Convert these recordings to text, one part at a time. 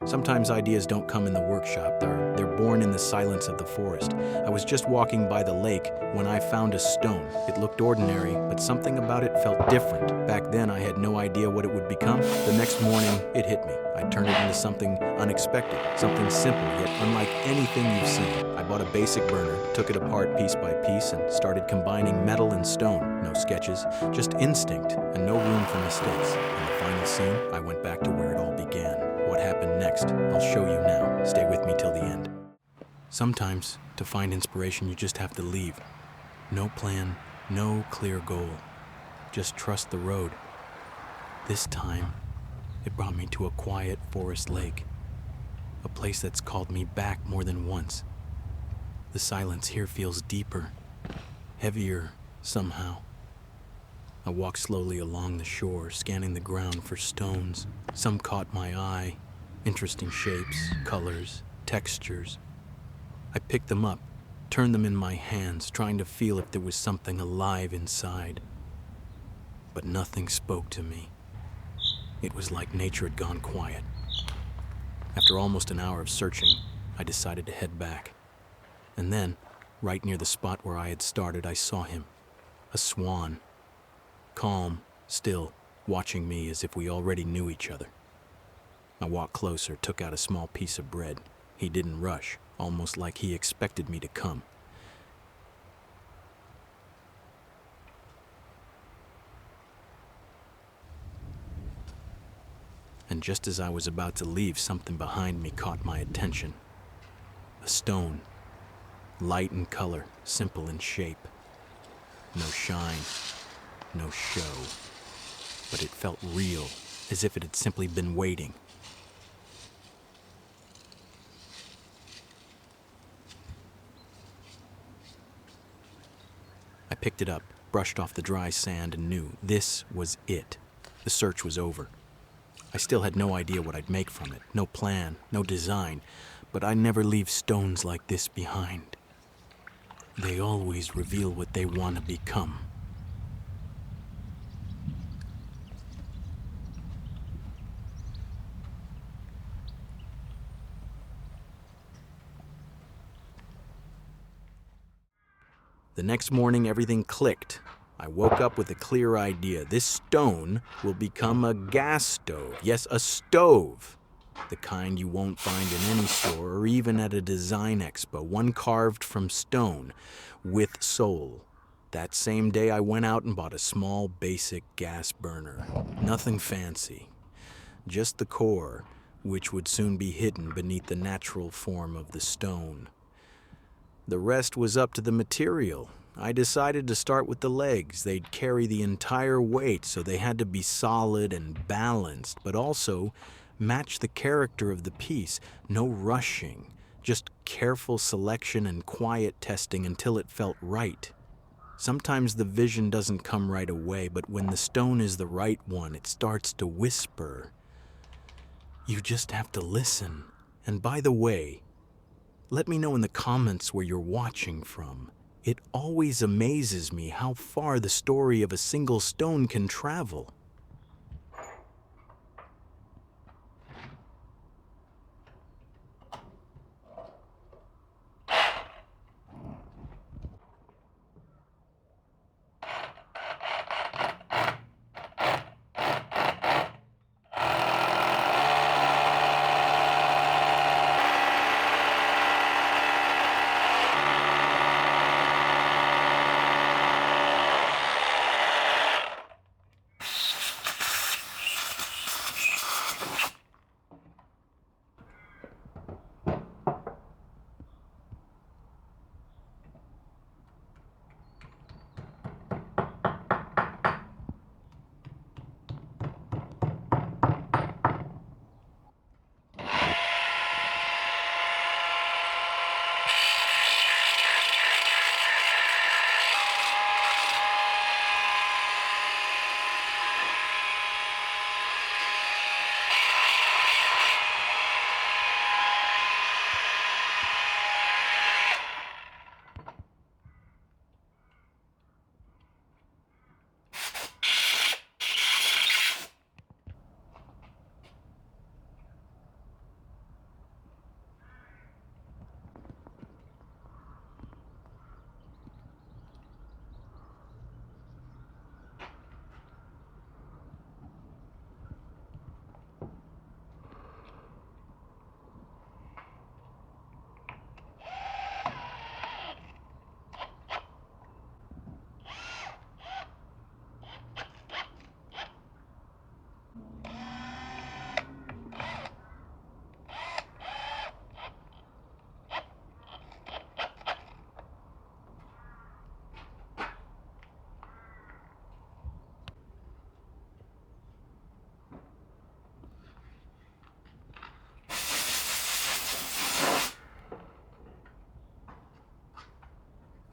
Sometimes ideas don't come in the workshop, they're born in the silence of the forest. I was just walking by the lake when I found a stone. It looked ordinary, but something about it felt different. Back then, I had no idea what it would become. The next morning, it hit me. I turned it into something unexpected, something simple, yet unlike anything you've seen. I bought a basic burner, took it apart piece by piece, and started combining metal and stone. No sketches, just instinct, and no room for mistakes. In the final scene, I went back to where it all began. What happened next? I'll show you now. Stay with me till the end. Sometimes, to find inspiration, you just have to leave. No plan, no clear goal. Just trust the road. This time, it brought me to a quiet forest lake. A place that's called me back more than once. The silence here feels deeper, heavier somehow. I walked slowly along the shore, scanning the ground for stones. Some caught my eye, interesting shapes, colors, textures. I picked them up, turned them in my hands, trying to feel if there was something alive inside. But nothing spoke to me. It was like nature had gone quiet. After almost an hour of searching, I decided to head back. And then, right near the spot where I had started, I saw him. A swan. Calm, still, watching me as if we already knew each other. I walked closer, took out a small piece of bread. He didn't rush, almost like he expected me to come. And just as I was about to leave, something behind me caught my attention. A stone. Light in color, simple in shape. No shine, no show. But it felt real, as if it had simply been waiting. I picked it up, brushed off the dry sand, and knew this was it. The search was over. I still had no idea what I'd make from it, no plan, no design, but I never leave stones like this behind. They always reveal what they want to become. The next morning, everything clicked. I woke up with a clear idea. This stone will become a gas stove. Yes, a stove. The kind you won't find in any store or even at a design expo. One carved from stone with soul. That same day, I went out and bought a small, basic gas burner. Nothing fancy. Just the core, which would soon be hidden beneath the natural form of the stone. The rest was up to the material. I decided to start with the legs. They'd carry the entire weight, so they had to be solid and balanced, but also match the character of the piece. No rushing, just careful selection and quiet testing until it felt right. Sometimes the vision doesn't come right away, but when the stone is the right one, it starts to whisper. You just have to listen. And by the way, let me know in the comments where you're watching from. It always amazes me how far the story of a single stone can travel.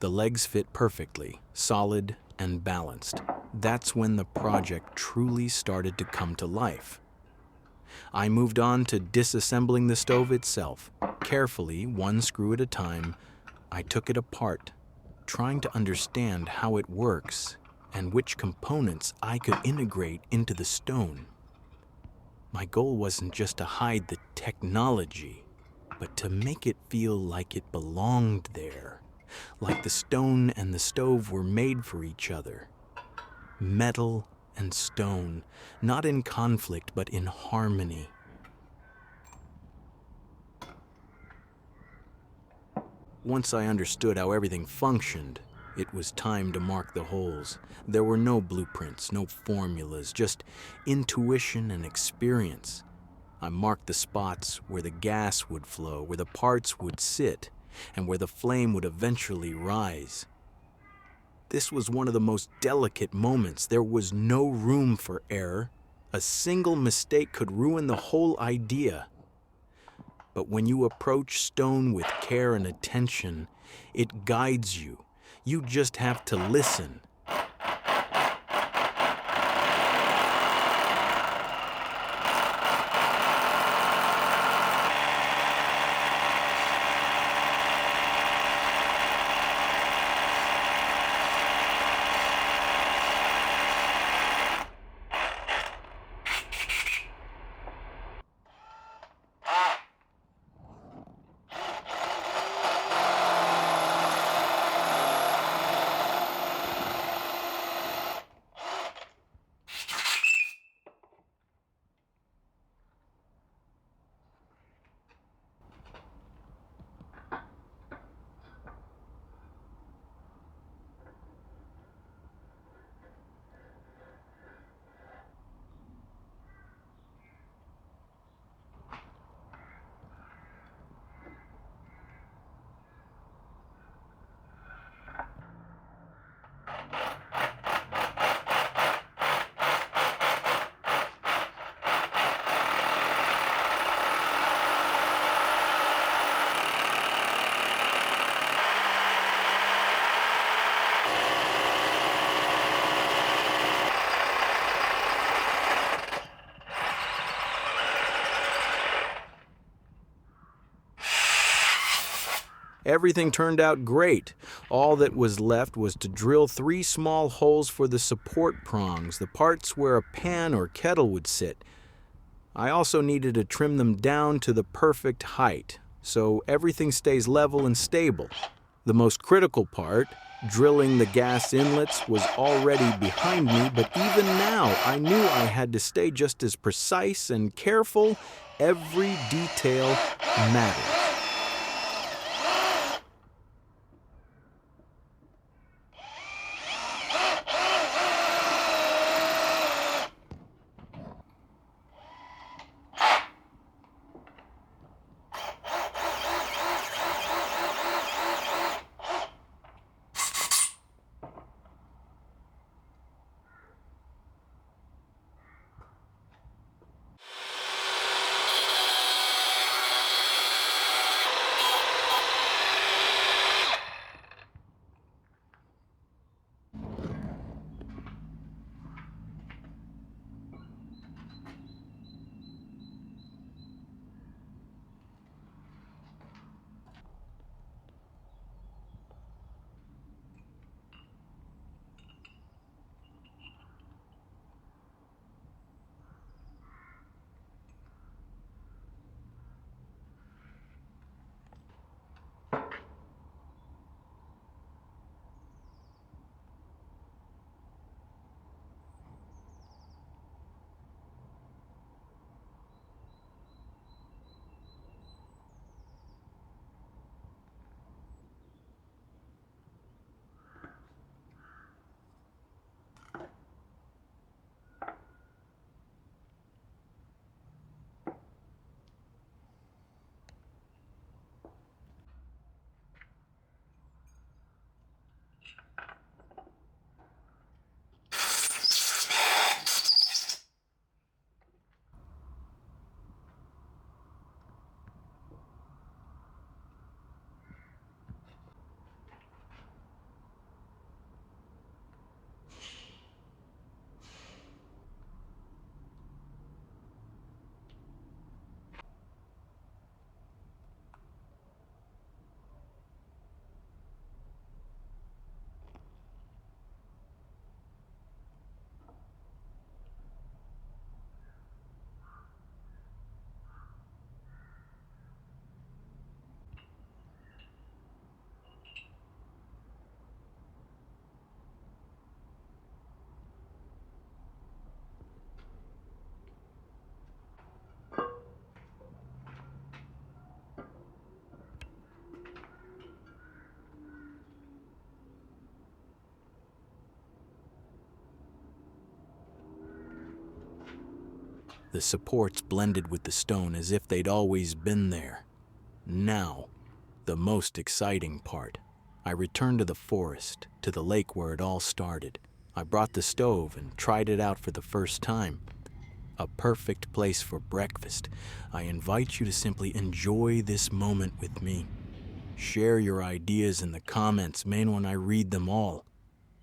The legs fit perfectly, solid and balanced. That's when the project truly started to come to life. I moved on to disassembling the stove itself. Carefully, one screw at a time, I took it apart, trying to understand how it works and which components I could integrate into the stone. My goal wasn't just to hide the technology, but to make it feel like it belonged there, like the stone and the stove were made for each other. Metal and stone, not in conflict, but in harmony. Once I understood how everything functioned, it was time to mark the holes. There were no blueprints, no formulas, just intuition and experience. I marked the spots where the gas would flow, where the parts would sit, and where the flame would eventually rise. This was one of the most delicate moments. There was no room for error. A single mistake could ruin the whole idea. But when you approach stone with care and attention, it guides you. You just have to listen. Everything turned out great. All that was left was to drill 3 small holes for the support prongs, the parts where a pan or kettle would sit. I also needed to trim them down to the perfect height, so everything stays level and stable. The most critical part, drilling the gas inlets, was already behind me, but even now I knew I had to stay just as precise and careful. Every detail mattered. the supports blended with the stone as if they'd always been there. Now, the most exciting part. I returned to the forest, to the lake where it all started. I brought the stove and tried it out for the first time. A perfect place for breakfast. I invite you to simply enjoy this moment with me. Share your ideas in the comments, main when I read them all.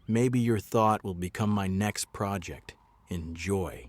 Maybe your thought will become my next project. Enjoy.